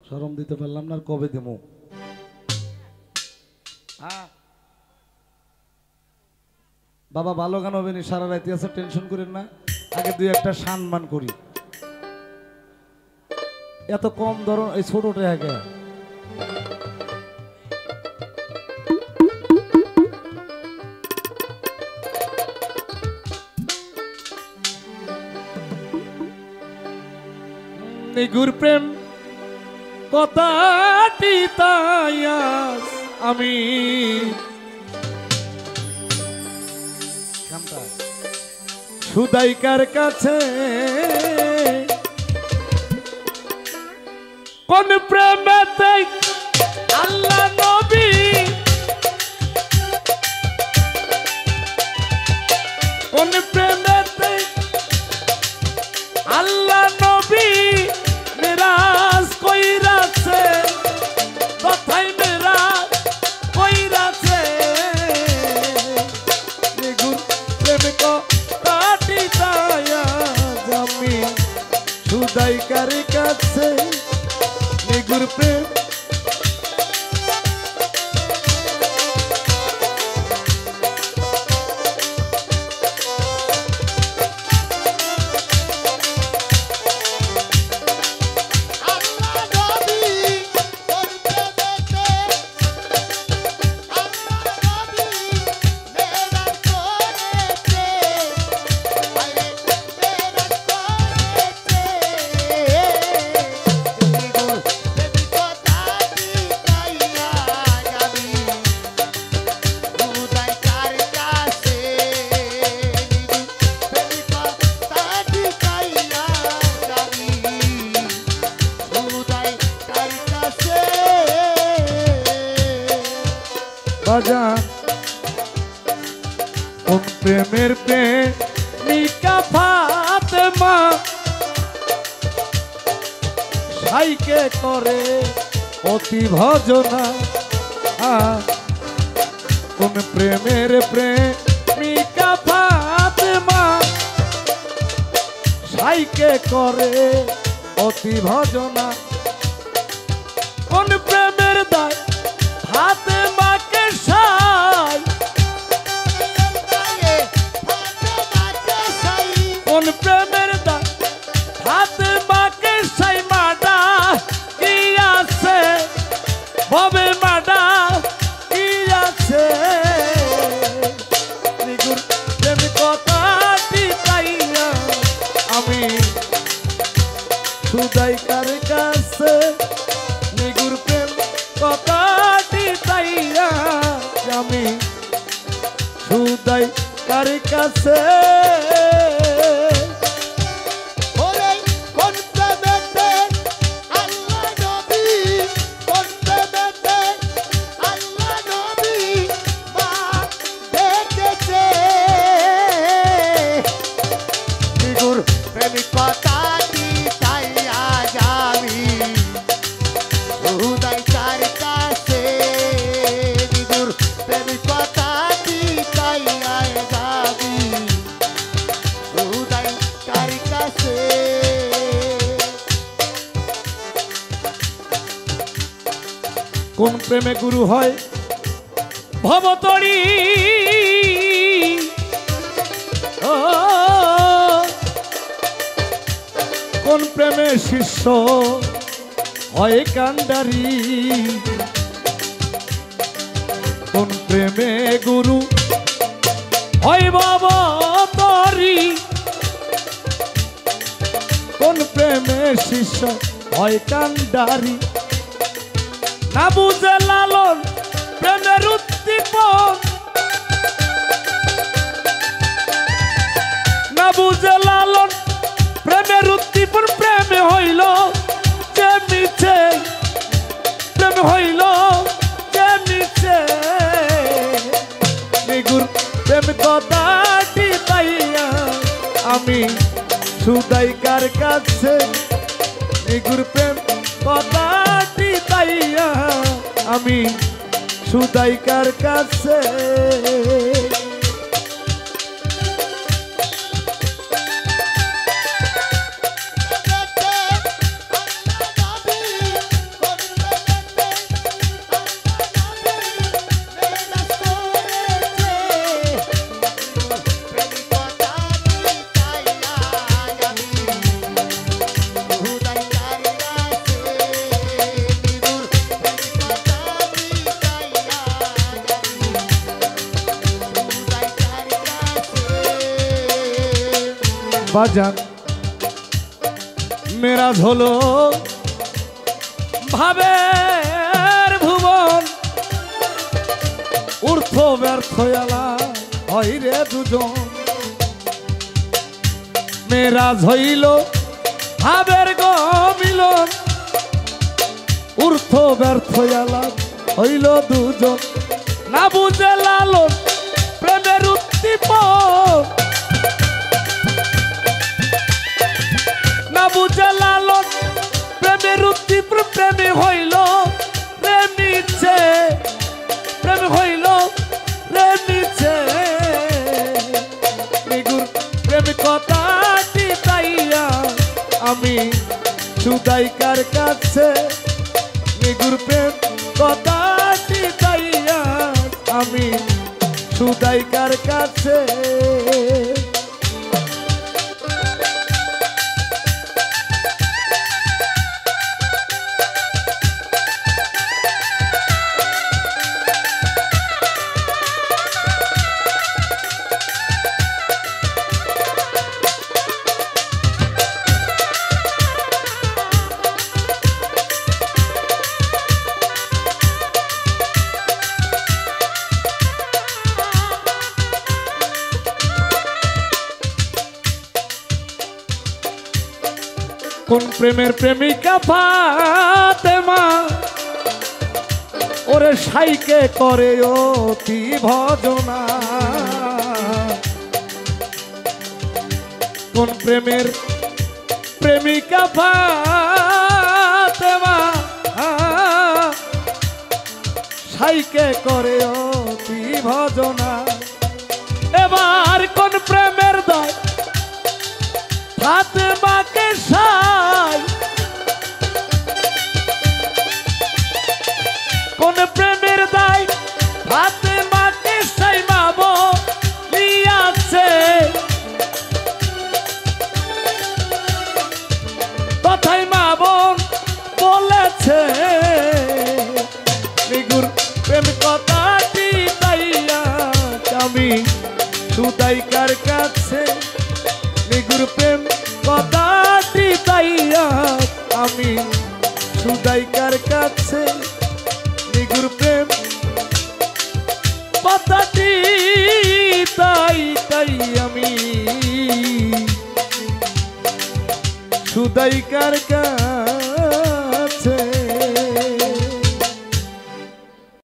শরম দিতে পারলাম না, কবে দেবো? বাবা ভালো গান হবে নি, সারা রাতে আছে, টেনশন করেন না। আগে দুই একটা সম্মান করি। এত কম ধরো এই ছোটটা আগে নিগুর প্রেম কথাটি তাই আজ আমি সুদাইকার কাছে কোন প্রেমেতে আল্লাহ নবী কোন প্রেমেতে আল্লাহ নবী মিরাজ কইরাছে কথাই মিরাজ কইরাছে নিগুর প্রেম কথাটি তাই আজ আমি সুদাইকার কাছে নিগুর প্রেম বাজান কোন প্রেমের প্রেমিকা ফাতেমা সাইকে করে অতি ভজনা কোন প্রেমের প্রেমিকা ফাতেমা সাইকে করে অতি ভজনা কোন প্রেমের দায় ফাতেমাকে সাই কোন প্রেমের দায় ফাতেমাকে সাই মাডা কি আছে ভবে মাডা কি আছে নিগুর প্রেম কথাটি তাইয়া আমি সুদাইকার কাছে নিগুর প্রেম কথাটি তাইয়া আমি সুদাইকার কাছে কোন প্রেমে গুরু হয় ভবতরী কোন প্রেমে শিষ্য হয় কান্ডারি কোন প্রেমে গুরু হয় ভবতরী কোন প্রেমে শিষ্য হয় কান্ডারি না বুঝে লালন প্রেমের উদ্দীপন না বুঝে লালন প্রেমের উদ্দীপন প্রেমে হইল যে মিছে প্রেম হইল যে মিছে নিগুর প্রেম কথাটি পাইয়া আমি সুদাইকার কাছে নিগুর প্রেম কথাটি তাইয়া আমি সুদাইকার কাছে বাজান মেরাজ হলো ভাবের ভুবন ঊর্ধ্ব ব্যর্থ এলা হয় রে দুজন মেরাজ হইল ভাবের মিলন ঊর্ধ্ব ব্যর্থ এলা হইল দুজন না বুঝে লালন প্রেমের উদ্দীপন না বুঝে লালন প্রেমের উদ্দীপন প্রেমী হইল প্রেমিছে প্রেম হইল প্রেমিছে নিগুর প্রেম কথা দিতাইয়া আমি সুদাইকার কাছে নিগুর প্রেম কথা দিতাইয়া আমি সুদাইকার কাছে কোন প্রেমের প্রেমিকা ফাতেমা ওরে সাইকে করে অতি ভজনা কোন প্রেমের প্রেমিকা ফাতেমা সাইকে করে অতি ভজনা এবার কোন প্রেমের দায় ফাতেমাকে সাই কোন প্রেমের দায় ফাতেমাকে সাই মাব লিয়াছে কথাই মা বোন বলেছে নিগুর প্রেম কথাটি তাইয়া আমি সুদাইকার কাছে নিগুর প্রেম কথাটি তাইয়া আমি সুদাইকার কাছে নিগুর প্রেম কথাটি তাই তাই আমি সুদাইকার কাছে